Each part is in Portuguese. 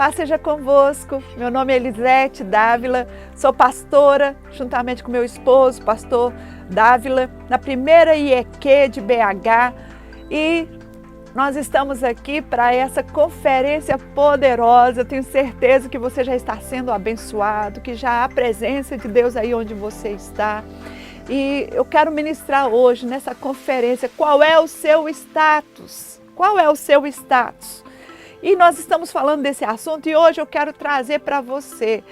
Paz seja convosco, meu nome é Elisete Dávila, sou pastora, juntamente com meu esposo, pastor Dávila, na primeira IEQ de BH, e nós estamos aqui para essa conferência poderosa. Eu tenho certeza que você já está sendo abençoado, que já há a presença de Deus aí onde você está. E eu quero ministrar hoje nessa conferência qual é o seu status, qual é o seu status. E nós estamos falando desse assunto e hoje eu quero trazer para você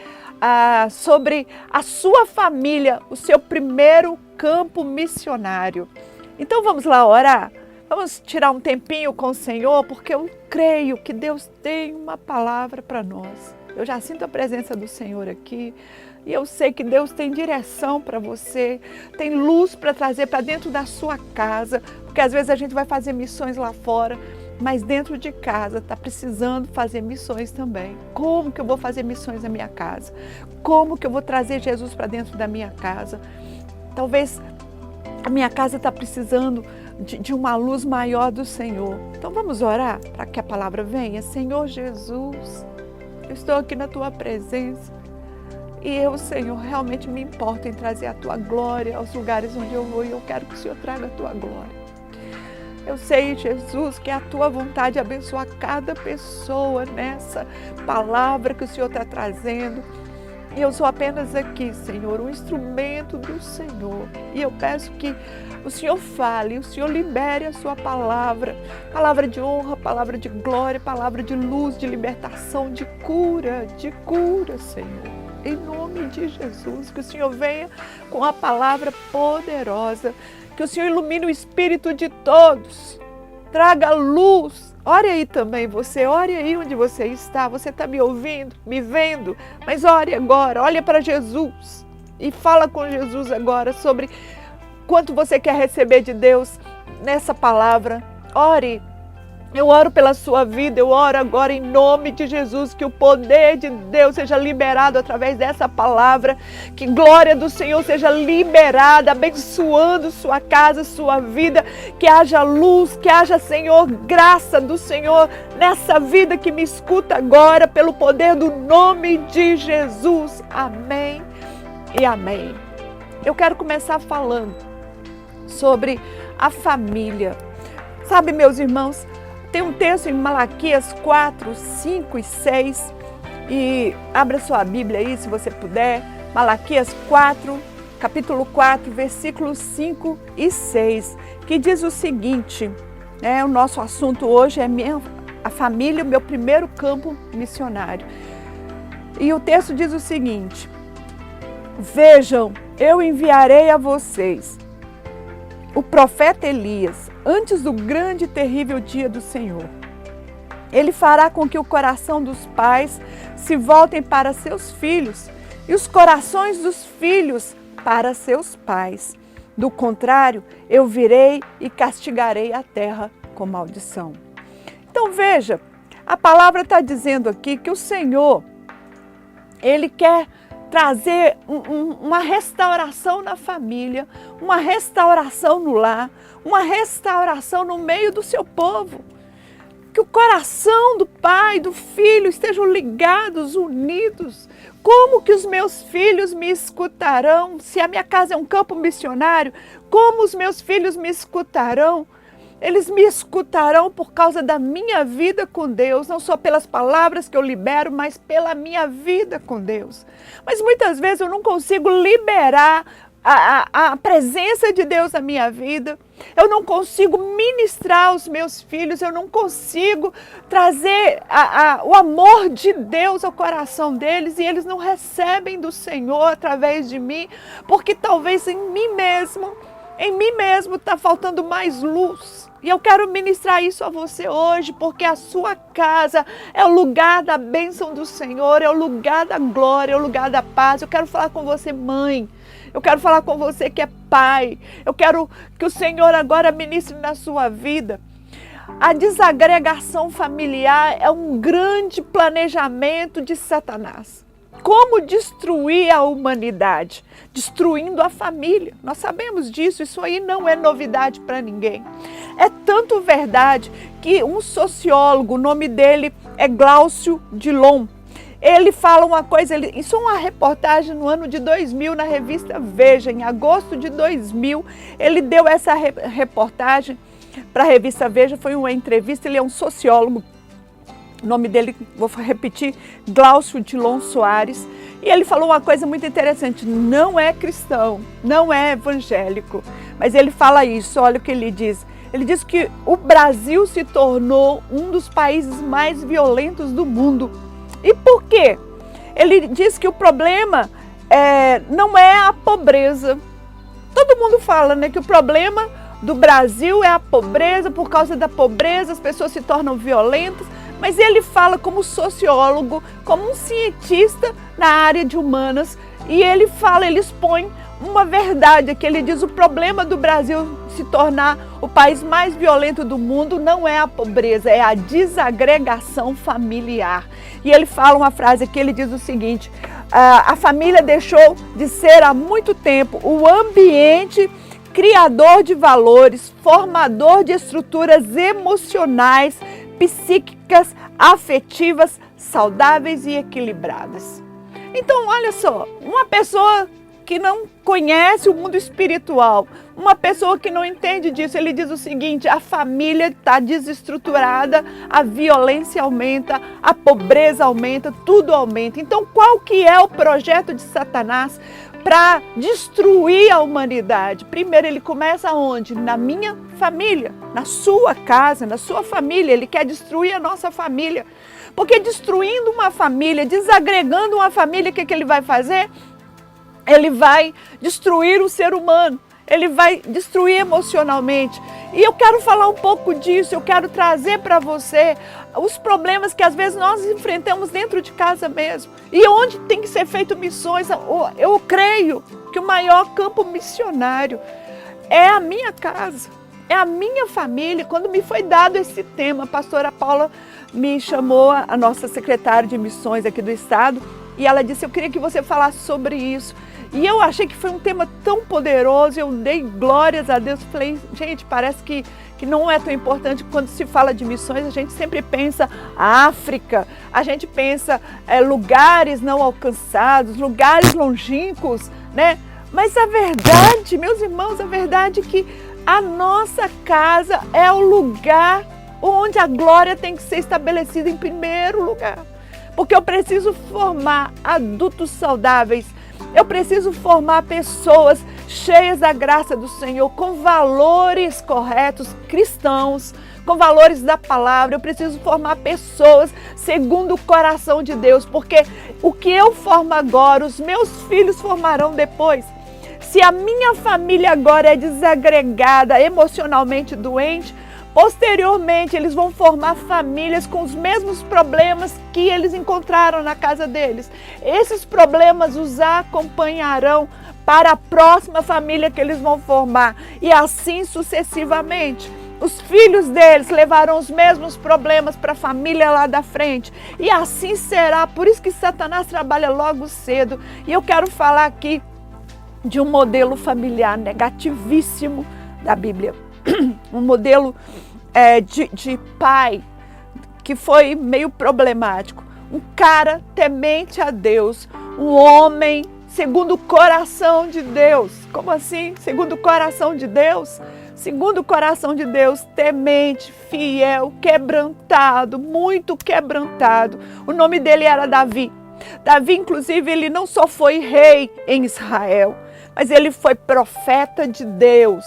sobre a sua família, o seu primeiro campo missionário. Então vamos lá orar? Vamos tirar um tempinho com o Senhor, porque eu creio que Deus tem uma palavra para nós. Eu já sinto a presença do Senhor aqui e eu sei que Deus tem direção para você, tem luz para trazer para dentro da sua casa, porque às vezes a gente vai fazer missões lá fora, mas dentro de casa está precisando fazer missões também. Como que eu vou fazer missões na minha casa? Como que eu vou trazer Jesus para dentro da minha casa? Talvez a minha casa está precisando de uma luz maior do Senhor. Então vamos orar para que a palavra venha. Senhor Jesus, eu estou aqui na Tua presença e eu, Senhor, realmente me importo em trazer a Tua glória aos lugares onde eu vou e eu quero que o Senhor traga a Tua glória. Eu sei, Jesus, que é a Tua vontade abençoar cada pessoa nessa palavra que o Senhor está trazendo. E eu sou apenas aqui, Senhor, um instrumento do Senhor. E eu peço que o Senhor fale, o Senhor libere a Sua palavra. Palavra de honra, palavra de glória, palavra de luz, de libertação, de cura, Senhor. Em nome de Jesus, que o Senhor venha com a palavra poderosa. Que o Senhor ilumine o espírito de todos, traga luz. Ore aí também você, ore aí onde você está me ouvindo, me vendo, mas ore agora, olha para Jesus e fala com Jesus agora sobre quanto você quer receber de Deus nessa palavra. Ore. Eu oro pela sua vida, eu oro agora em nome de Jesus, que o poder de Deus seja liberado através dessa palavra, que glória do Senhor seja liberada, abençoando sua casa, sua vida, que haja luz, que haja, Senhor, graça do Senhor nessa vida que me escuta agora, pelo poder do nome de Jesus. Amém e amém. Eu quero começar falando sobre a família. Sabe, meus irmãos, tem um texto em Malaquias 4, 5 e 6, e abra sua Bíblia aí, se você puder, Malaquias 4, capítulo 4, versículos 5 e 6, que diz o seguinte, o nosso assunto hoje é a família, o meu primeiro campo missionário. E o texto diz o seguinte: vejam, eu enviarei a vocês o profeta Elias, antes do grande e terrível dia do Senhor. Ele fará com que o coração dos pais se voltem para seus filhos e os corações dos filhos para seus pais. Do contrário, eu virei e castigarei a terra com maldição. Então veja, a palavra está dizendo aqui que o Senhor, Ele quer trazer uma restauração na família, uma restauração no lar, uma restauração no meio do seu povo. Que o coração do pai e do filho estejam ligados, unidos. Como que os meus filhos me escutarão? Se a minha casa é um campo missionário, como os meus filhos me escutarão? Eles me escutarão por causa da minha vida com Deus, não só pelas palavras que eu libero, mas pela minha vida com Deus. Mas muitas vezes eu não consigo liberar a presença de Deus na minha vida, eu não consigo ministrar aos meus filhos, eu não consigo trazer o amor de Deus ao coração deles e eles não recebem do Senhor através de mim, porque talvez em mim mesmo está faltando mais luz. E eu quero ministrar isso a você hoje, porque a sua casa é o lugar da bênção do Senhor, é o lugar da glória, é o lugar da paz. Eu quero falar com você, mãe. Eu quero falar com você que é pai. Eu quero que o Senhor agora ministre na sua vida. A desagregação familiar é um grande planejamento de Satanás. Como destruir a humanidade? Destruindo a família. Nós sabemos disso, isso aí não é novidade para ninguém. É tanto verdade que um sociólogo, o nome dele é Glaucio Dilon. Ele fala uma coisa, isso é uma reportagem no ano de 2000 na revista Veja, em agosto de 2000, ele deu essa reportagem para a revista Veja, foi uma entrevista, ele é um sociólogo, o nome dele, vou repetir, Glaucio Dilon Soares, e ele falou uma coisa muito interessante, não é cristão, não é evangélico, mas ele fala isso, olha o que ele diz que o Brasil se tornou um dos países mais violentos do mundo. E por quê? Ele diz que o problema não é a pobreza. Todo mundo fala, né, que o problema do Brasil é a pobreza, por causa da pobreza as pessoas se tornam violentas, mas ele fala como sociólogo, como um cientista na área de humanas, e ele expõe uma verdade, que ele diz o problema do Brasil se tornar o país mais violento do mundo não é a pobreza, é a desagregação familiar. E ele fala uma frase que ele diz o seguinte, a família deixou de ser há muito tempo o ambiente criador de valores, formador de estruturas emocionais, psíquicas, afetivas, saudáveis e equilibradas. Então, olha só, uma pessoa que não conhece o mundo espiritual, uma pessoa que não entende disso, ele diz o seguinte, a família está desestruturada, a violência aumenta, a pobreza aumenta, tudo aumenta. Então, qual que é o projeto de Satanás para destruir a humanidade? Primeiro, ele começa onde? Na minha família, na sua casa, na sua família. Ele quer destruir a nossa família. Porque destruindo uma família, desagregando uma família, o que ele vai fazer? Ele vai destruir o ser humano, ele vai destruir emocionalmente. E eu quero falar um pouco disso, eu quero trazer para você os problemas que às vezes nós enfrentamos dentro de casa mesmo. E onde tem que ser feito missões, eu creio que o maior campo missionário é a minha casa, é a minha família. Quando me foi dado esse tema, a pastora Paula me chamou, a nossa secretária de missões aqui do estado, e ela disse, eu queria que você falasse sobre isso. E eu achei que foi um tema tão poderoso, eu dei glórias a Deus, falei, gente, parece que não é tão importante. Quando se fala de missões, a gente sempre pensa África, a gente pensa lugares não alcançados, lugares longínquos, né? Mas a verdade, meus irmãos, a verdade é que a nossa casa é o lugar onde a glória tem que ser estabelecida em primeiro lugar. Porque eu preciso formar adultos saudáveis, eu preciso formar pessoas cheias da graça do Senhor, com valores corretos, cristãos, com valores da palavra. Eu preciso formar pessoas segundo o coração de Deus, porque o que eu formo agora, os meus filhos formarão depois. Se a minha família agora é desagregada, emocionalmente doente, posteriormente, eles vão formar famílias com os mesmos problemas que eles encontraram na casa deles. Esses problemas os acompanharão para a próxima família que eles vão formar e assim sucessivamente. Os filhos deles levarão os mesmos problemas para a família lá da frente e assim será. Por isso que Satanás trabalha logo cedo. E eu quero falar aqui de um modelo familiar negativíssimo da Bíblia. Um modelo de pai que foi meio problemático. Um cara temente a Deus, um homem segundo o coração de Deus. Como assim? Segundo o coração de Deus? Segundo o coração de Deus, temente, fiel, quebrantado, muito quebrantado. O nome dele era Davi. Davi, inclusive, ele não só foi rei em Israel, mas ele foi profeta de Deus.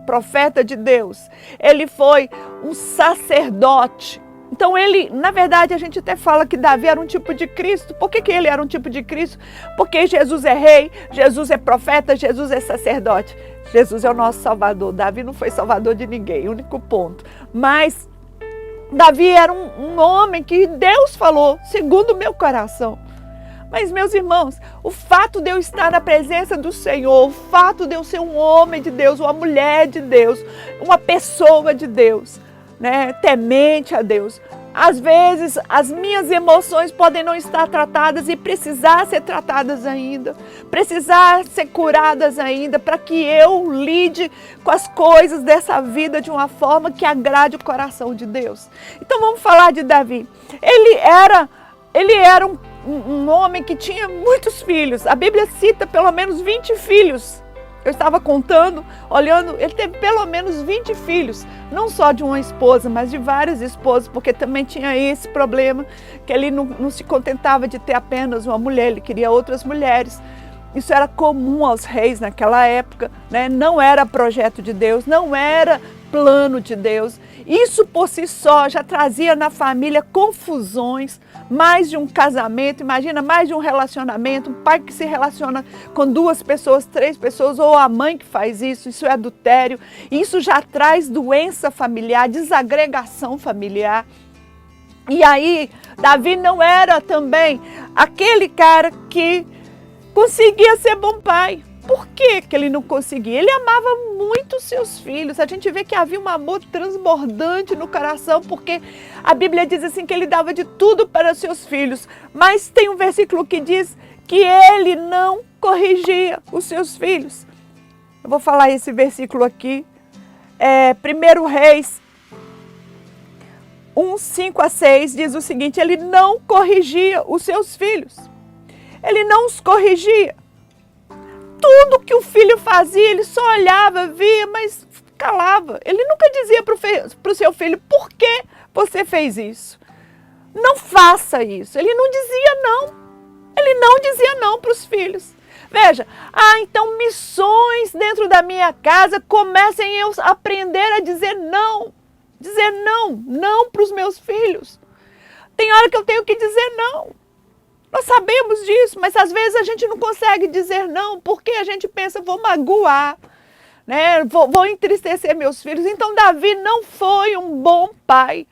Profeta de Deus. Ele foi um sacerdote. Então ele, na verdade, a gente até fala que Davi era um tipo de Cristo. Por que ele era um tipo de Cristo? Porque Jesus é rei, Jesus é profeta, Jesus é sacerdote. Jesus é o nosso Salvador. Davi não foi Salvador de ninguém, único ponto. Mas Davi era um homem que Deus falou, segundo o meu coração. Mas, meus irmãos, o fato de eu estar na presença do Senhor, o fato de eu ser um homem de Deus, uma mulher de Deus, uma pessoa de Deus, né, temente a Deus, Às vezes, as minhas emoções podem não estar tratadas e precisar ser tratadas ainda, precisar ser curadas ainda, para que eu lide com as coisas dessa vida de uma forma que agrade o coração de Deus. Então vamos falar de Davi. Ele era um homem que tinha muitos filhos. A Bíblia cita pelo menos 20 filhos. Eu estava contando, olhando, ele teve pelo menos 20 filhos, não só de uma esposa, mas de várias esposas, porque também tinha esse problema, que ele não se contentava de ter apenas uma mulher, ele queria outras mulheres. Isso era comum aos reis naquela época, né? Não era projeto de Deus, não era plano de Deus. Isso por si só já trazia na família confusões, mais de um casamento, imagina, mais de um relacionamento, um pai que se relaciona com 2 pessoas, 3 pessoas, ou a mãe que faz isso é adultério. Isso já traz doença familiar, desagregação familiar. E aí, Davi não era também aquele cara que conseguia ser bom pai. Por que ele não conseguia? Ele amava muito seus filhos. A gente vê que havia um amor transbordante no coração, porque a Bíblia diz assim que ele dava de tudo para seus filhos. Mas tem um versículo que diz que ele não corrigia os seus filhos. Eu vou falar esse versículo aqui. 1 Reis 1, 5-6 diz o seguinte: ele não corrigia os seus filhos. Ele não os corrigia. Tudo que o filho fazia, ele só olhava, via, mas calava. Ele nunca dizia para o seu filho: por que você fez isso? Não faça isso. Ele não dizia não. Ele não dizia não para os filhos. Veja, então missões dentro da minha casa, comecem eu a aprender a dizer não. Dizer não para os meus filhos. Tem hora que eu tenho que dizer não. Nós sabemos disso, mas às vezes a gente não consegue dizer não, porque a gente pensa: vou magoar, né? Vou entristecer meus filhos. Então Davi não foi um bom pai.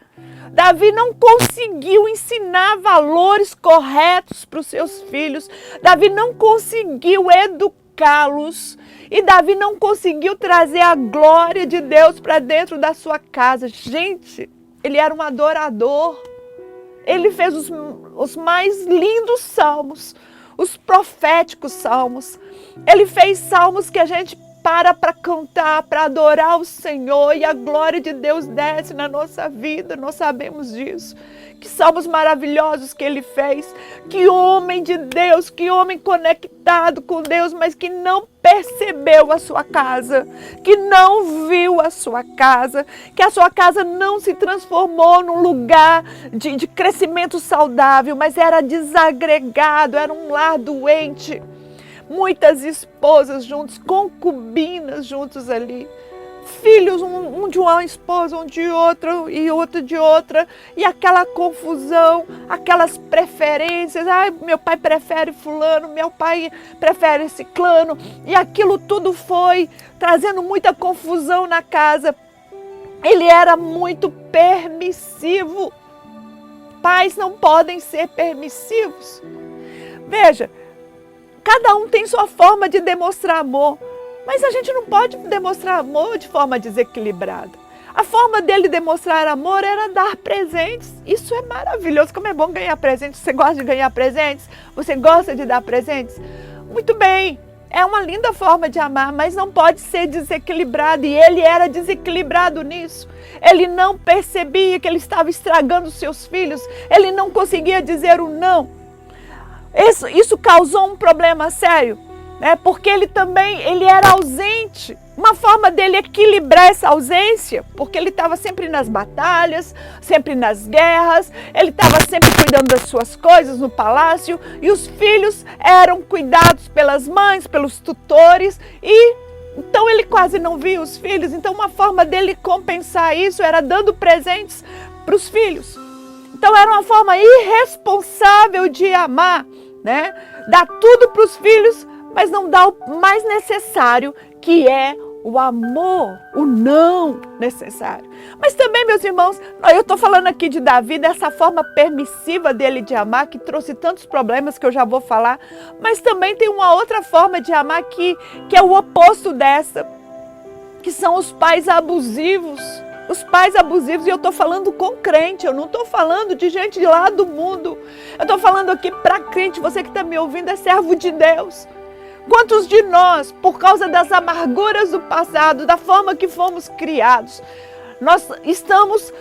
Davi não conseguiu ensinar valores corretos para os seus filhos. Davi não conseguiu educá-los. E Davi não conseguiu trazer a glória de Deus para dentro da sua casa. Gente, ele era um adorador. Ele fez os mais lindos salmos, os proféticos salmos. Ele fez salmos que a gente para cantar, para adorar o Senhor, e a glória de Deus desce na nossa vida, nós sabemos disso. Que salmos maravilhosos que ele fez. Que homem de Deus, que homem conectado com Deus, mas que não percebeu a sua casa, que não viu a sua casa, que a sua casa não se transformou num lugar de crescimento saudável, mas era desagregado, era um lar doente. Muitas esposas juntos, concubinas juntos ali. Filhos, um de uma esposa, um de outra e outro de outra. E aquela confusão, aquelas preferências. Meu pai prefere fulano, meu pai prefere ciclano. E aquilo tudo foi trazendo muita confusão na casa. Ele era muito permissivo. Pais não podem ser permissivos. Veja, cada um tem sua forma de demonstrar amor. Mas a gente não pode demonstrar amor de forma desequilibrada. A forma dele demonstrar amor era dar presentes. Isso é maravilhoso. Como é bom ganhar presentes. Você gosta de ganhar presentes? Você gosta de dar presentes? Muito bem. É uma linda forma de amar, mas não pode ser desequilibrado. E ele era desequilibrado nisso. Ele não percebia que ele estava estragando os seus filhos. Ele não conseguia dizer o não. Isso causou um problema sério. Porque ele era ausente. Uma forma dele equilibrar essa ausência, porque ele estava sempre nas batalhas, sempre nas guerras, ele estava sempre cuidando das suas coisas no palácio, e os filhos eram cuidados pelas mães, pelos tutores, e então ele quase não via os filhos. Então uma forma dele compensar isso era dando presentes para os filhos. Então era uma forma irresponsável de amar, né? Dar tudo para os filhos, mas não dá o mais necessário, que é o amor, o não necessário. Mas também, meus irmãos, eu estou falando aqui de Davi, dessa forma permissiva dele de amar, que trouxe tantos problemas que eu já vou falar, mas também tem uma outra forma de amar que é o oposto dessa, que são os pais abusivos. Os pais abusivos, e eu estou falando com crente, eu não estou falando de gente de lá do mundo. Eu estou falando aqui para crente, você que está me ouvindo é servo de Deus. Quantos de nós, por causa das amarguras do passado, da forma que fomos criados, nós estamos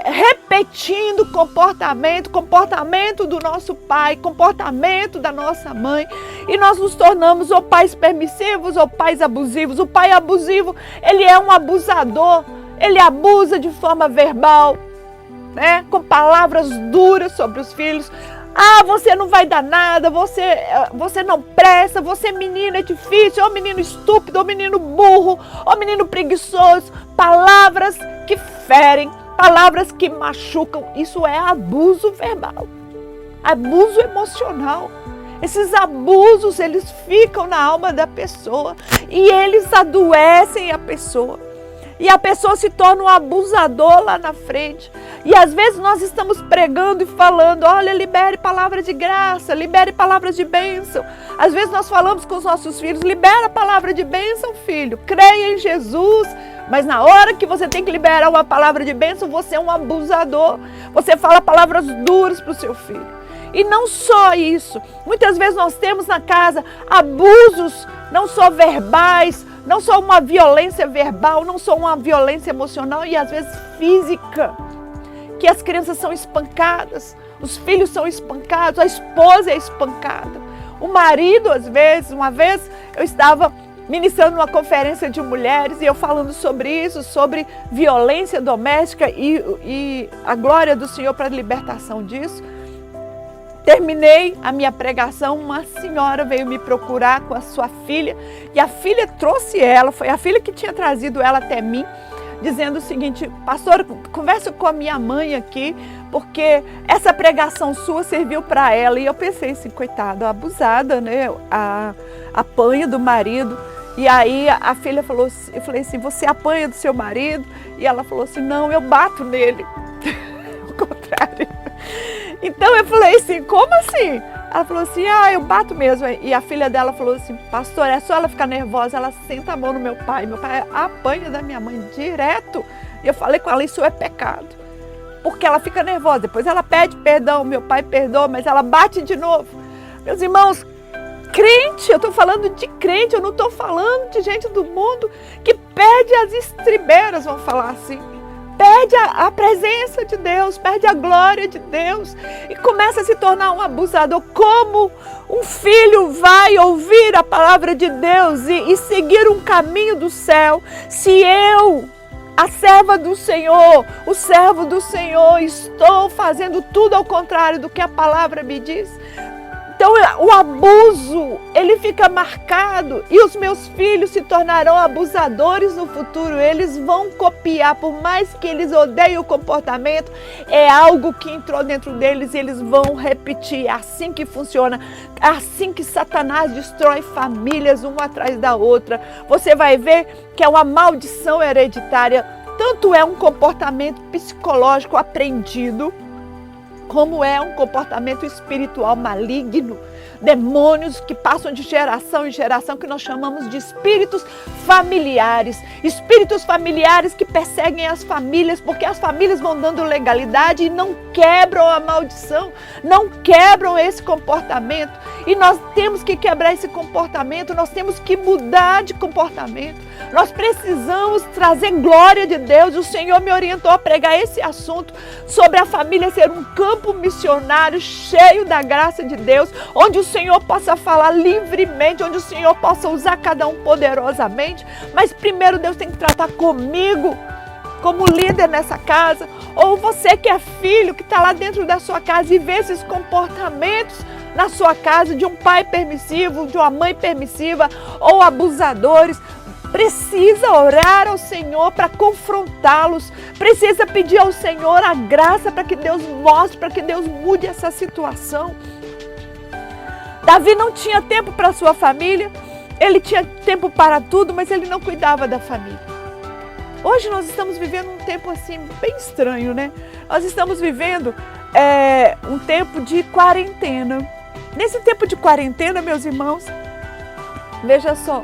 repetindo comportamento do nosso pai, comportamento da nossa mãe, e nós nos tornamos ou pais permissivos ou pais abusivos. O pai abusivo, ele é um abusador, ele abusa de forma verbal, né? Com palavras duras sobre os filhos. Ah, você não vai dar nada, você não presta, você menino é difícil, ou menino estúpido, ou menino burro, ou menino preguiçoso. Palavras que ferem, palavras que machucam. Isso é abuso verbal, abuso emocional. Esses abusos, eles ficam na alma da pessoa e eles adoecem a pessoa. E a pessoa se torna um abusador lá na frente. E às vezes nós estamos pregando e falando, olha, libere palavras de graça, libere palavras de bênção. Às vezes nós falamos com os nossos filhos, libera a palavra de bênção, filho, creia em Jesus. Mas na hora que você tem que liberar uma palavra de bênção, você é um abusador. Você fala palavras duras para o seu filho. E não só isso, muitas vezes nós temos na casa abusos, não só verbais, não só uma violência verbal, não só uma violência emocional e às vezes física. Que as crianças são espancadas, os filhos são espancados, a esposa é espancada. O marido, às vezes, uma vez eu estava ministrando uma conferência de mulheres e eu falando sobre isso, sobre violência doméstica e a glória do Senhor para a libertação disso. Terminei a minha pregação, uma senhora veio me procurar com a sua filha e a filha trouxe ela, foi a filha que tinha trazido ela até mim, dizendo o seguinte: pastor, conversa com a minha mãe aqui, porque essa pregação sua serviu para ela. E eu pensei assim, coitada, abusada, né? Apanha do marido. E aí a filha falou assim, eu falei assim, você apanha do seu marido? E ela falou assim, não, eu bato nele. O contrário. Então eu falei assim, como assim? Ela falou assim, eu bato mesmo. E a filha dela falou assim, pastor, é só ela ficar nervosa, ela senta a mão no meu pai apanha da minha mãe direto. E eu falei com ela, isso é pecado. Porque ela fica nervosa, depois ela pede perdão, meu pai perdoa, mas ela bate de novo. Meus irmãos, crente, eu estou falando de crente, eu não estou falando de gente do mundo que perde as estribeiras, vamos falar assim. Perde a presença de Deus, perde a glória de Deus e começa a se tornar um abusador. Como um filho vai ouvir a palavra de Deus e seguir um caminho do céu, se eu, a serva do Senhor, o servo do Senhor, estou fazendo tudo ao contrário do que a palavra me diz? Então o abuso, ele fica marcado e os meus filhos se tornarão abusadores no futuro. Eles vão copiar, por mais que eles odeiem o comportamento, é algo que entrou dentro deles e eles vão repetir. É assim que funciona, é assim que Satanás destrói famílias uma atrás da outra. Você vai ver que é uma maldição hereditária, tanto é um comportamento psicológico aprendido, como é um comportamento espiritual maligno, demônios que passam de geração em geração, que nós chamamos de espíritos familiares que perseguem as famílias, porque as famílias vão dando legalidade e não quebram a maldição, não quebram esse comportamento, e nós temos que quebrar esse comportamento, nós temos que mudar de comportamento, nós precisamos trazer glória de Deus. O Senhor me orientou a pregar esse assunto sobre a família ser um campo missionário cheio da graça de Deus, onde o Senhor possa falar livremente, onde o Senhor possa usar cada um poderosamente. Mas primeiro Deus tem que tratar comigo como líder nessa casa, ou você que é filho, que está lá dentro da sua casa e vê esses comportamentos na sua casa de um pai permissivo, de uma mãe permissiva ou abusadores. Precisa orar ao Senhor para confrontá-los, precisa pedir ao Senhor a graça para que Deus mostre, para que Deus mude essa situação. Davi não tinha tempo para a sua família, ele tinha tempo para tudo, mas ele não cuidava da família. Hoje nós estamos vivendo um tempo assim bem estranho, né? Nós estamos vivendo um tempo de quarentena. Nesse tempo de quarentena, meus irmãos, veja só,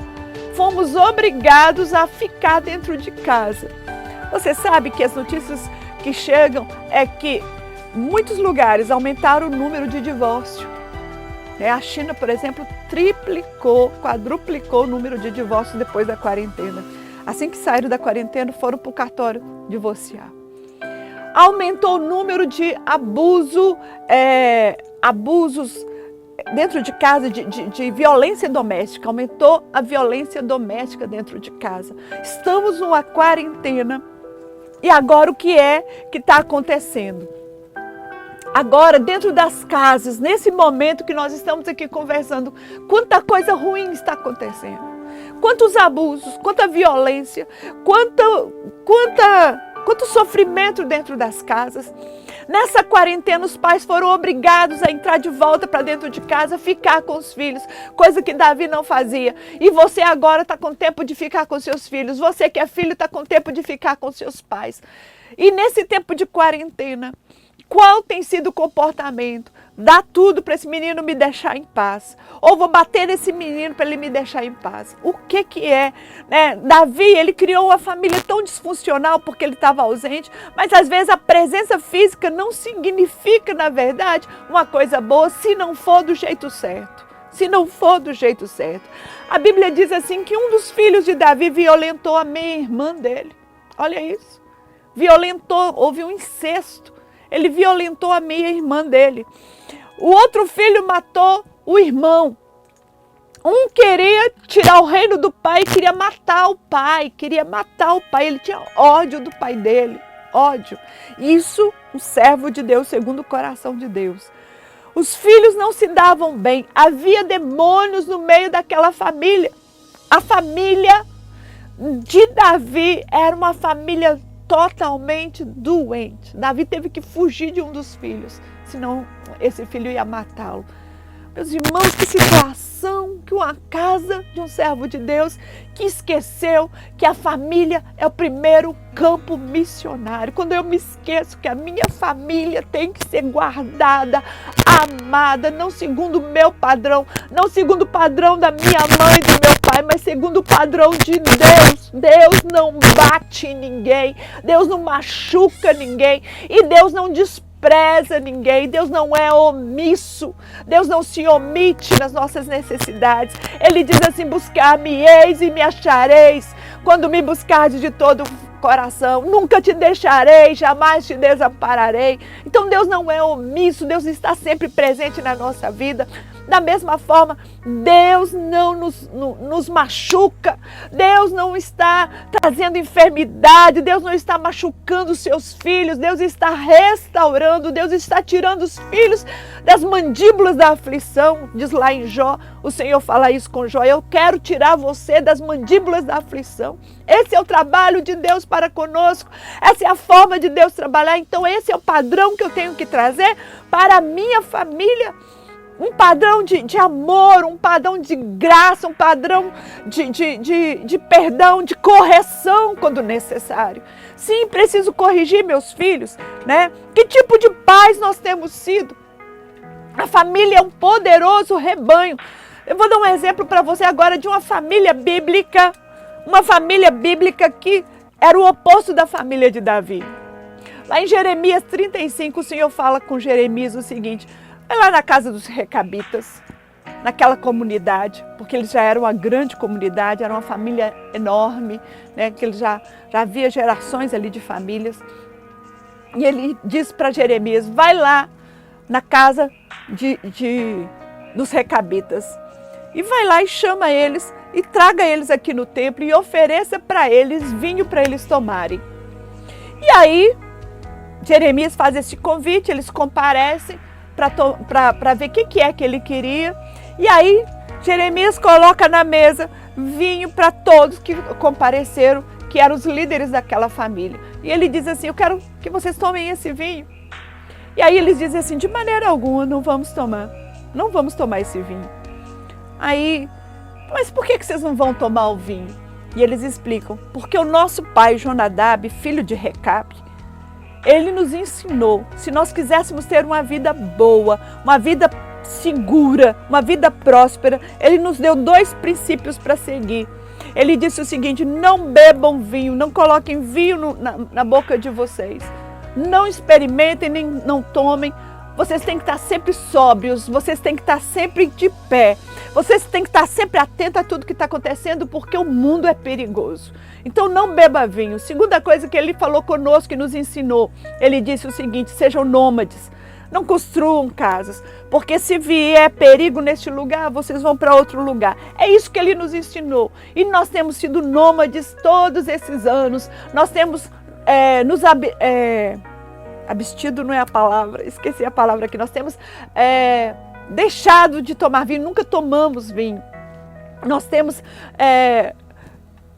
fomos obrigados a ficar dentro de casa. Você sabe que as notícias que chegam é que muitos lugares aumentaram o número de divórcio. A China, por exemplo, triplicou, quadruplicou o número de divórcios depois da quarentena. Assim que saíram da quarentena, foram para o cartório divorciar. Aumentou o número de abusos dentro de casa, de violência doméstica. Aumentou a violência doméstica dentro de casa. Estamos numa quarentena. E agora o que está acontecendo? Agora, dentro das casas, nesse momento que nós estamos aqui conversando, quanta coisa ruim está acontecendo. Quantos abusos, quanta violência, quanto sofrimento dentro das casas. Nessa quarentena, os pais foram obrigados a entrar de volta para dentro de casa, ficar com os filhos, coisa que Davi não fazia. E você agora está com tempo de ficar com seus filhos. Você que é filho está com tempo de ficar com seus pais. E nesse tempo de quarentena, qual tem sido o comportamento? Dá tudo para esse menino me deixar em paz. Ou vou bater nesse menino para ele me deixar em paz. O que é? Davi, ele criou uma família tão disfuncional porque ele estava ausente, mas às vezes a presença física não significa, na verdade, uma coisa boa se não for do jeito certo. Se não for do jeito certo. A Bíblia diz assim que um dos filhos de Davi violentou a meia-irmã dele. Olha isso. Violentou, houve um incesto. Ele violentou a meia-irmã dele. O outro filho matou o irmão. Um queria tirar o reino do pai, queria matar o pai. Ele tinha ódio do pai dele. Ódio. Isso, um servo de Deus, segundo o coração de Deus. Os filhos não se davam bem. Havia demônios no meio daquela família. A família de Davi era uma família totalmente doente. Davi teve que fugir de um dos filhos, senão esse filho ia matá-lo. Meus irmãos, que situação, que uma casa de um servo de Deus que esqueceu que a família é o primeiro campo missionário. Quando eu me esqueço que a minha família tem que ser guardada, amada, não segundo o meu padrão, não segundo o padrão da minha mãe e do meu pai, mas segundo o padrão de Deus. Deus não bate em ninguém, Deus não machuca ninguém e Deus não despreza ninguém. Deus não é omisso, Deus não se omite nas nossas necessidades. Ele diz assim: buscar-me-eis e me achareis, quando me buscardes de todo o coração. Nunca te deixarei, jamais te desampararei. Então Deus não é omisso, Deus está sempre presente na nossa vida. Da mesma forma, Deus não nos machuca, Deus não está trazendo enfermidade, Deus não está machucando os seus filhos, Deus está restaurando, Deus está tirando os filhos das mandíbulas da aflição. Diz lá em Jó, o Senhor fala isso com Jó: eu quero tirar você das mandíbulas da aflição. Esse é o trabalho de Deus para conosco, essa é a forma de Deus trabalhar. Então esse é o padrão que eu tenho que trazer para a minha família. Um padrão de amor, um padrão de graça, um padrão de perdão, de correção quando necessário. Sim, preciso corrigir meus filhos, né? Que tipo de pais nós temos sido? A família é um poderoso rebanho. Eu vou dar um exemplo para você agora de uma família bíblica que era o oposto da família de Davi. Lá em Jeremias 35, o Senhor fala com Jeremias o seguinte: vai lá na casa dos recabitas, naquela comunidade, porque eles já eram uma grande comunidade, era uma família enorme, né, que ele já havia gerações ali de famílias. E ele diz para Jeremias: vai lá na casa dos recabitas e vai lá e chama eles e traga eles aqui no templo e ofereça para eles vinho para eles tomarem. E aí Jeremias faz esse convite, eles comparecem para ver o que é que ele queria. E aí Jeremias coloca na mesa vinho para todos que compareceram, que eram os líderes daquela família. E ele diz assim: eu quero que vocês tomem esse vinho. E aí eles dizem assim: de maneira alguma, não vamos tomar esse vinho. Aí, mas por que vocês não vão tomar o vinho? E eles explicam: porque o nosso pai Jonadab, filho de Recabe, ele nos ensinou, se nós quiséssemos ter uma vida boa, uma vida segura, uma vida próspera, ele nos deu 2 princípios para seguir. Ele disse o seguinte: não bebam vinho, não coloquem vinho na boca de vocês. Não experimentem, nem não tomem. Vocês têm que estar sempre sóbrios, vocês têm que estar sempre de pé. Vocês têm que estar sempre atentos a tudo que está acontecendo, porque o mundo é perigoso. Então não beba vinho. Segunda coisa que ele falou conosco e nos ensinou, ele disse o seguinte: sejam nômades. Não construam casas, porque se vier perigo neste lugar, vocês vão para outro lugar. É isso que ele nos ensinou. E nós temos sido nômades todos esses anos. Nós temos abstido não é a palavra, esqueci a palavra que nós temos, deixado de tomar vinho, nunca tomamos vinho. Nós temos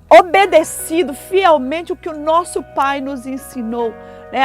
obedecido fielmente o que o nosso pai nos ensinou.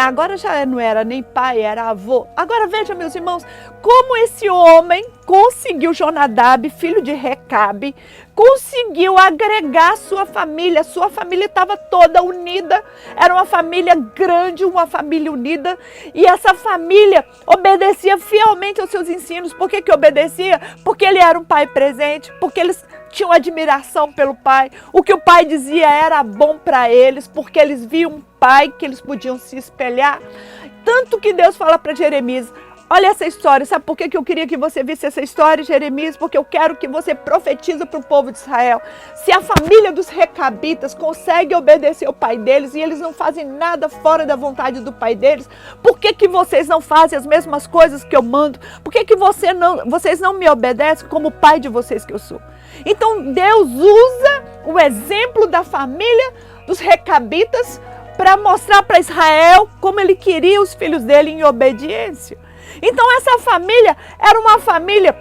Agora já não era nem pai, era avô. Agora veja, meus irmãos, como esse homem conseguiu, Jonadab, filho de Recabe, conseguiu agregar sua família. Sua família estava toda unida, era uma família grande, uma família unida. E essa família obedecia fielmente aos seus ensinos. Por que obedecia? Porque ele era um pai presente, porque eles tinham admiração pelo pai. O que o pai dizia era bom para eles, porque eles viam um pai que eles podiam se espelhar. Tanto que Deus fala para Jeremias: olha essa história. Sabe por que eu queria que você visse essa história, Jeremias? Porque eu quero que você profetize para o povo de Israel. Se a família dos recabitas consegue obedecer o pai deles e eles não fazem nada fora da vontade do pai deles, por que vocês não fazem as mesmas coisas que eu mando? Por que vocês não me obedecem como o pai de vocês que eu sou? Então Deus usa o exemplo da família dos recabitas para mostrar para Israel como ele queria os filhos dele em obediência. Então essa família era uma família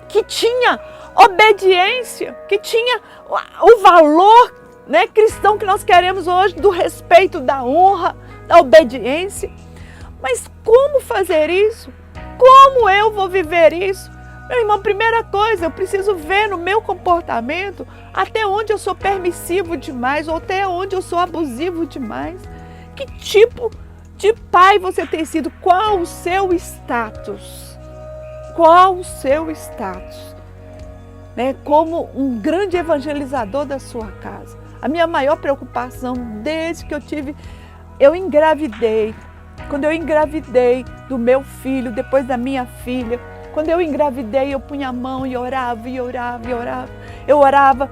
que tinha obediência, que tinha o valor, cristão que nós queremos hoje, do respeito, da honra, da obediência. Mas como fazer isso? Como eu vou viver isso? Meu irmão, primeira coisa, eu preciso ver no meu comportamento até onde eu sou permissivo demais ou até onde eu sou abusivo demais. Que tipo de pai você tem sido? Qual o seu status? Qual o seu status? Como um grande evangelizador da sua casa. A minha maior preocupação desde que eu engravidei, quando eu engravidei do meu filho, depois da minha filha, quando eu engravidei, eu punha a mão e orava, e orava, e orava. Eu orava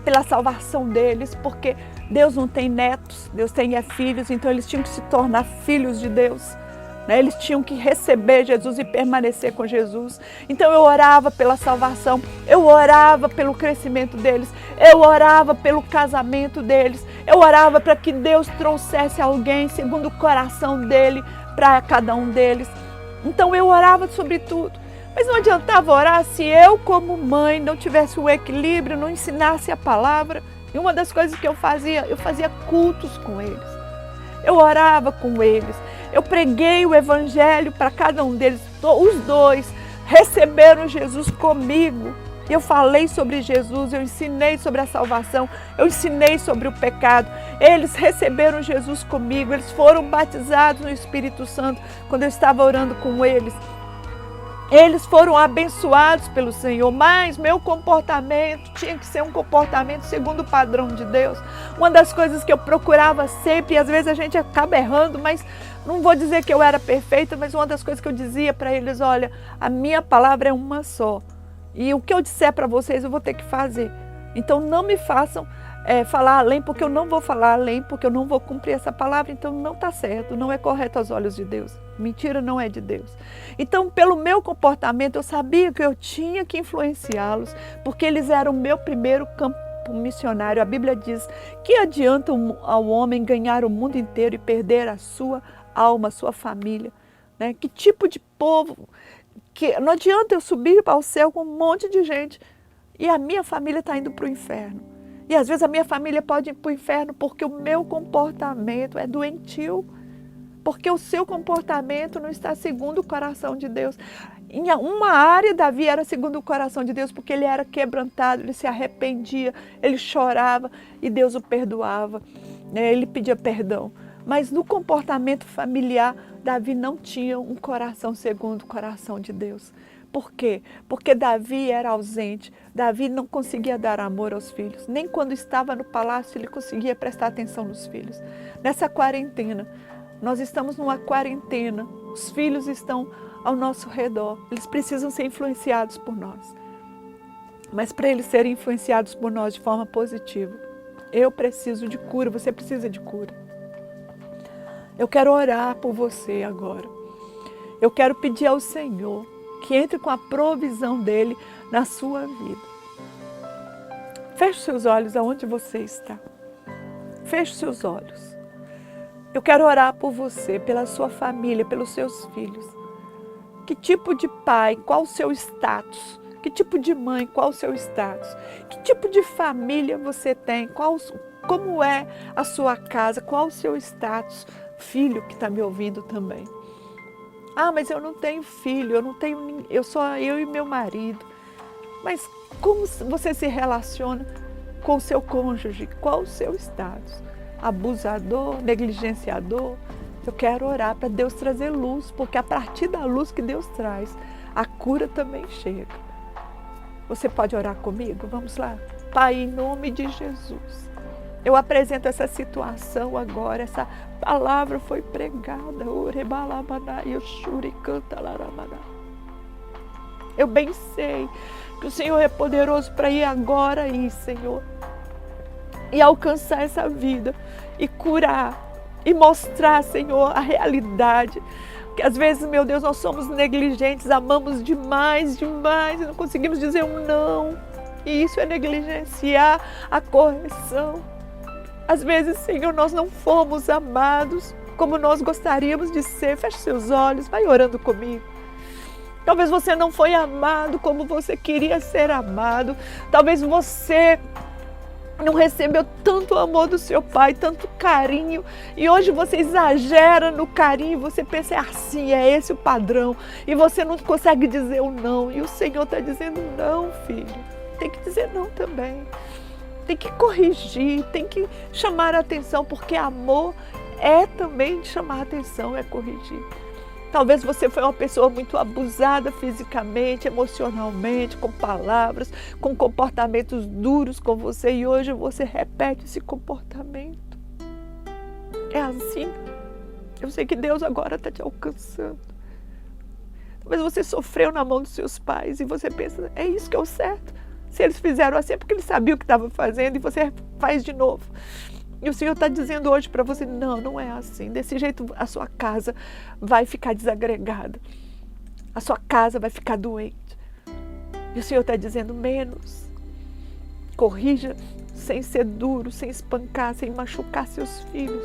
pela salvação deles, porque Deus não tem netos, Deus tem filhos, então eles tinham que se tornar filhos de Deus. Eles tinham que receber Jesus e permanecer com Jesus. Então eu orava pela salvação, eu orava pelo crescimento deles, eu orava pelo casamento deles, eu orava para que Deus trouxesse alguém segundo o coração dele para cada um deles. Então eu orava sobre tudo. Mas não adiantava orar se eu, como mãe, não tivesse o equilíbrio, não ensinasse a palavra. E uma das coisas que eu fazia cultos com eles. Eu orava com eles. Eu preguei o evangelho para cada um deles. Os dois receberam Jesus comigo. Eu falei sobre Jesus, eu ensinei sobre a salvação, eu ensinei sobre o pecado. Eles receberam Jesus comigo, eles foram batizados no Espírito Santo quando eu estava orando com eles. Eles foram abençoados pelo Senhor, mas meu comportamento tinha que ser um comportamento segundo o padrão de Deus. Uma das coisas que eu procurava sempre, e às vezes a gente acaba errando, mas não vou dizer que eu era perfeita, mas uma das coisas que eu dizia para eles: olha, a minha palavra é uma só, e o que eu disser para vocês eu vou ter que fazer. Então não me façam falar além, porque eu não vou falar além, porque eu não vou cumprir essa palavra, então não está certo, não é correto aos olhos de Deus. Mentira não é de Deus. Então, pelo meu comportamento, eu sabia que eu tinha que influenciá-los, porque eles eram o meu primeiro campo missionário. A Bíblia diz: que adianta ao homem ganhar o mundo inteiro e perder a sua alma, a sua família? Que tipo de povo? Que não adianta eu subir para o céu com um monte de gente e a minha família está indo para o inferno. E às vezes a minha família pode ir para o inferno porque o meu comportamento é doentio, porque o seu comportamento não está segundo o coração de Deus. Em uma área, Davi era segundo o coração de Deus, porque ele era quebrantado, ele se arrependia, ele chorava e Deus o perdoava, ele pedia perdão. Mas no comportamento familiar, Davi não tinha um coração segundo o coração de Deus. Por quê? Porque Davi era ausente. Davi não conseguia dar amor aos filhos. Nem quando estava no palácio ele conseguia prestar atenção nos filhos. Nessa quarentena, nós estamos numa quarentena. Os filhos estão ao nosso redor. Eles precisam ser influenciados por nós. Mas para eles serem influenciados por nós de forma positiva, eu preciso de cura, você precisa de cura. Eu quero orar por você agora. Eu quero pedir ao Senhor que entre com a provisão dEle na sua vida. Feche seus olhos aonde você está. Feche seus olhos. Eu quero orar por você, pela sua família, pelos seus filhos. Que tipo de pai, qual o seu status? Que tipo de mãe, qual o seu status? Que tipo de família você tem? Como é a sua casa? Qual o seu status? Filho que está me ouvindo também. Ah, mas eu não tenho filho, eu só eu e meu marido. Mas como você se relaciona com o seu cônjuge? Qual o seu status? Abusador, negligenciador? Eu quero orar para Deus trazer luz, porque a partir da luz que Deus traz, a cura também chega. Você pode orar comigo? Vamos lá. Pai, em nome de Jesus, eu apresento essa situação agora, essa palavra foi pregada. Eu bem sei que o Senhor é poderoso para ir agora aí, Senhor, e alcançar essa vida, e curar, e mostrar, Senhor, a realidade. Porque às vezes, meu Deus, nós somos negligentes, amamos demais, e não conseguimos dizer um não. E isso é negligenciar a correção. Às vezes, Senhor, nós não fomos amados como nós gostaríamos de ser. Feche seus olhos, vai orando comigo. Talvez você não foi amado como você queria ser amado. Talvez você não recebeu tanto amor do seu pai, tanto carinho. E hoje você exagera no carinho, você pensa, é assim, é esse o padrão. E você não consegue dizer o não. E o Senhor está dizendo não, filho. Tem que dizer não também. Tem que corrigir, tem que chamar a atenção, porque amor é também chamar a atenção, é corrigir. Talvez você foi uma pessoa muito abusada fisicamente, emocionalmente, com palavras, com comportamentos duros com você, e hoje você repete esse comportamento. É assim. Eu sei que Deus agora está te alcançando. Talvez você sofreu na mão dos seus pais e você pensa, é isso que é o certo. Se eles fizeram assim é porque eles sabiam o que estavam fazendo e você faz de novo. E o Senhor está dizendo hoje para você, não é assim. Desse jeito a sua casa vai ficar desagregada. A sua casa vai ficar doente. E o Senhor está dizendo menos. Corrija sem ser duro, sem espancar, sem machucar seus filhos.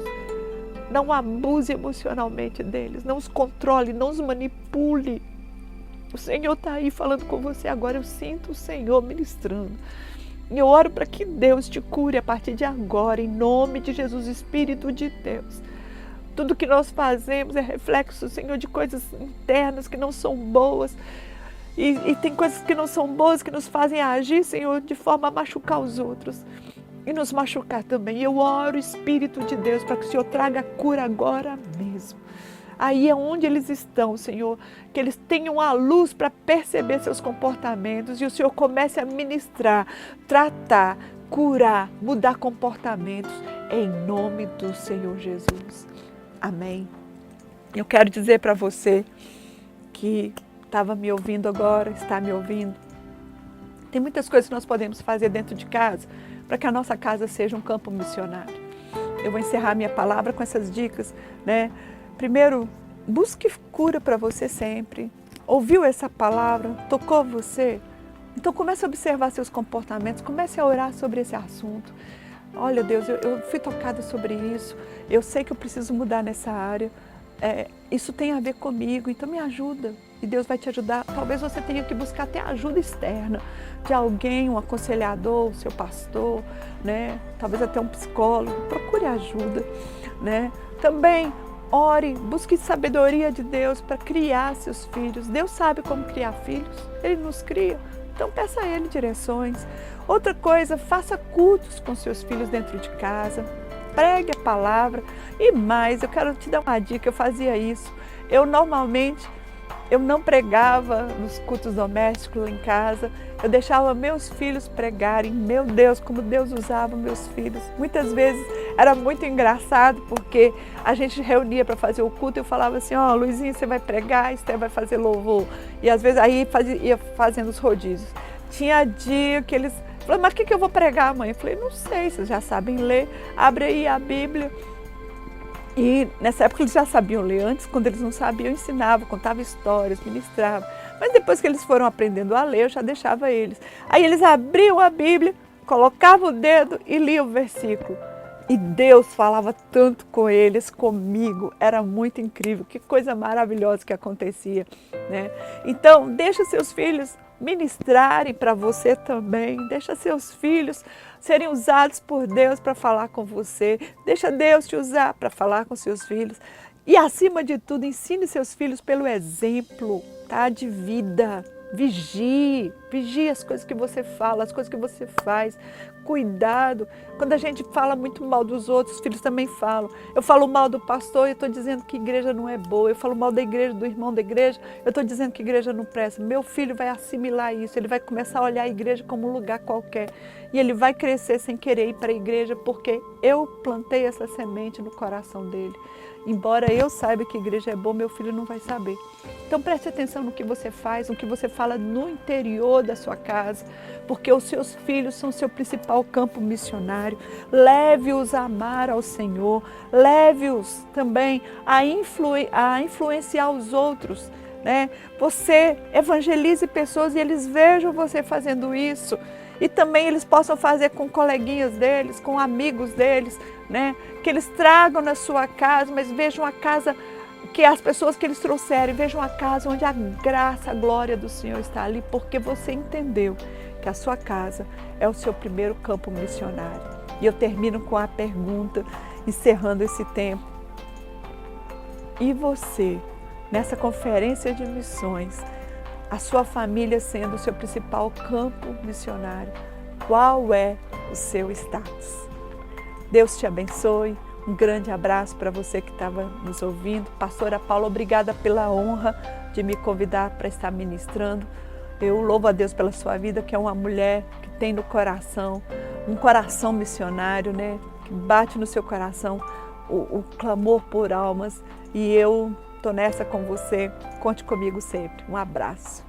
Não abuse emocionalmente deles. Não os controle, não os manipule. O Senhor está aí falando com você agora. Eu sinto o Senhor ministrando. E eu oro para que Deus te cure a partir de agora, em nome de Jesus, Espírito de Deus. Tudo que nós fazemos é reflexo, Senhor, de coisas internas que não são boas. E tem coisas que não são boas que nos fazem agir, Senhor, de forma a machucar os outros. E nos machucar também. E eu oro, Espírito de Deus, para que o Senhor traga a cura agora mesmo. Aí é onde eles estão, Senhor, que eles tenham a luz para perceber seus comportamentos e o Senhor comece a ministrar, tratar, curar, mudar comportamentos, em nome do Senhor Jesus. Amém. Eu quero dizer para você que estava me ouvindo agora, está me ouvindo, tem muitas coisas que nós podemos fazer dentro de casa para que a nossa casa seja um campo missionário. Eu vou encerrar minha palavra com essas dicas, né? Primeiro, busque cura para você sempre. Ouviu essa palavra? Tocou você? Então comece a observar seus comportamentos, comece a orar sobre esse assunto. Olha, Deus, eu fui tocada sobre isso, eu sei que eu preciso mudar nessa área. Isso tem a ver comigo, então me ajuda. E Deus vai te ajudar. Talvez você tenha que buscar até ajuda externa de alguém, um aconselhador, seu pastor, né? Talvez até um psicólogo. Procure ajuda, né? Também ore, busque sabedoria de Deus para criar seus filhos. Deus sabe como criar filhos, Ele nos cria. Então peça a Ele direções. Outra coisa, faça cultos com seus filhos dentro de casa. Pregue a palavra. E mais, eu quero te dar uma dica, eu fazia isso. Eu normalmente Eu não pregava nos cultos domésticos lá em casa, eu deixava meus filhos pregarem. Meu Deus, como Deus usava meus filhos. Muitas vezes era muito engraçado, porque a gente reunia para fazer o culto e eu falava assim, ó, Luizinho, você vai pregar, Esther vai fazer louvor. E às vezes aí ia fazendo os rodízios. Tinha dia que eles falaram, mas o que eu vou pregar, mãe? Eu falei, não sei, vocês já sabem ler, abre aí a Bíblia. E nessa época eles já sabiam ler. Antes, quando eles não sabiam, eu ensinava, contava histórias, ministrava. Mas depois que eles foram aprendendo a ler, eu já deixava eles. Aí eles abriam a Bíblia, colocavam o dedo e liam o versículo. E Deus falava tanto com eles, comigo. Era muito incrível, que coisa maravilhosa que acontecia, né? Então, deixa seus filhos ministrarem para você também. Deixa seus filhos serem usados por Deus para falar com você. Deixa Deus te usar para falar com seus filhos. E, acima de tudo, ensine seus filhos pelo exemplo, tá? De vida. Vigie as coisas que você fala, as coisas que você faz. Cuidado. Quando a gente fala muito mal dos outros, os filhos também falam. Eu falo mal do pastor e estou dizendo que igreja não é boa. Eu falo mal da igreja, do irmão da igreja, eu estou dizendo que igreja não presta. Meu filho vai assimilar isso, ele vai começar a olhar a igreja como um lugar qualquer. E ele vai crescer sem querer ir para a igreja, porque eu plantei essa semente no coração dele. Embora eu saiba que a igreja é boa, meu filho não vai saber. Então preste atenção no que você faz, no que você fala no interior da sua casa, porque os seus filhos são seu principal campo missionário. Leve-os a amar ao Senhor, leve-os também a influenciar os outros, né? Você evangelize pessoas e eles vejam você fazendo isso. E também eles possam fazer com coleguinhas deles, com amigos deles, né? Que eles tragam na sua casa, mas vejam a casa, que as pessoas que eles trouxerem, vejam a casa onde a graça, a glória do Senhor está ali, porque você entendeu que a sua casa é o seu primeiro campo missionário. E eu termino com a pergunta, encerrando esse tempo. E você, nessa conferência de missões, a sua família sendo o seu principal campo missionário, qual é o seu status? Deus te abençoe, um grande abraço para você que estava nos ouvindo. Pastora Paula, obrigada pela honra de me convidar para estar ministrando. Eu louvo a Deus pela sua vida, que é uma mulher que tem no coração, um coração missionário, né? Que bate no seu coração o clamor por almas. E eu estou nessa com você, conte comigo sempre. Um abraço.